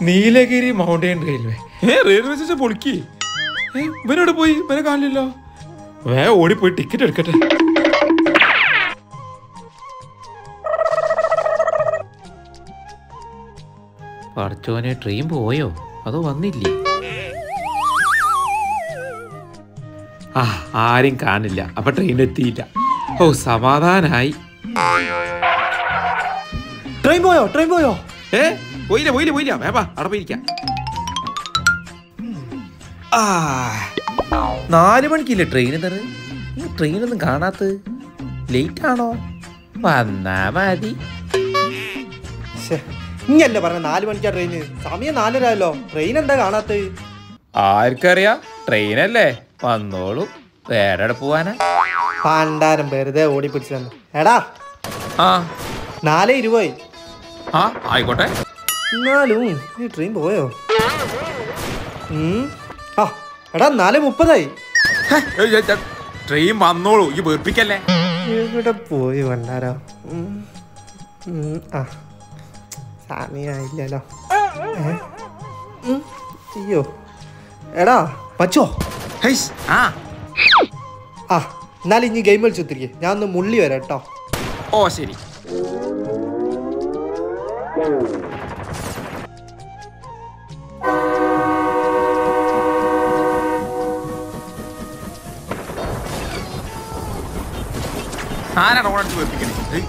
Nilgiri mountain railway railway station പൊളിക്ക്. ഇവനോട് പോയി ഇവനെ കാണില്ലല്ലോ. ഓടിപ്പോയി ടിക്കറ്റ് എടുക്കട്ടെ. പഠിച്ചോനെ ട്രെയിൻ പോയോ അതോ വന്നില്ലേ? ആരും കാണില്ല. അപ്പൊ ട്രെയിൻ എത്തിയില്ല. സമാധാനായി. ട്രെയിൻ പോയോ? പോയില്ല വേപ്പാ അവിടെ പോയിരിക്കാം. 4 മണിക്കില്ലേ ട്രെയിൻ? ട്രെയിനൊന്നും കാണാത്ത ലേറ്റ് ആണോ? വന്നാ മതി. ഇങ്ങല്ലേ പറഞ്ഞ 4 മണിക്കാ ട്രെയിന്. സമയം 4:30 ട്രെയിൻ എന്താ കാണാത്ത? ആർക്കറിയാം, ട്രെയിനല്ലേ വന്നോളൂ. വേറെ പോവാനാ? പണ്ടാരം വെറുതെ ഓടിപ്പിടിച്ചു. എടാ 4:20. ആയിക്കോട്ടെ. എന്നാലും ഈ ട്രെയിൻ പോയോ? എടാ 4:30. ട്രെയിൻ വന്നോളൂ, ഈ വെറുപ്പിക്കല്ലേ. എവിടെ പോയി വണ്ടാരോ? സമയായില്ലല്ലോ. അയ്യോ എടാ മച്ചോ. എന്നാലും ഇനി ഗെയിം കളിച്ചൊത്തിരിക്കേ. ഞാൻ ഒന്ന് മുള്ളി വരാം കേട്ടോ. ശരി. ആരാണ് ഓണടിച്ച് വെപ്പിക്കണേ?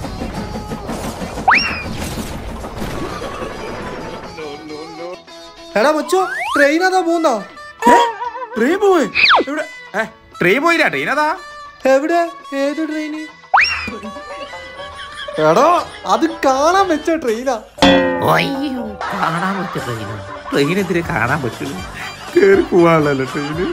എടാ മച്ചോ, ട്രെയിൻ അതാ പോകുന്നോ? ട്രെയിൻ പോയി? എവിടെ? ട്രെയിൻ പോയില്ല. ട്രെയിൻ അതാ. എവിടെ? ഏത് ട്രെയിന്? എടാ അത് കാണാൻ വെച്ച ട്രെയിനാ. കാണാൻ പറ്റിയ ട്രെയിനോ? ട്രെയിൻ എന്തിനാ കാണാൻ പറ്റുള്ളൂ? കേറി പോവാണല്ലോ ട്രെയിന്.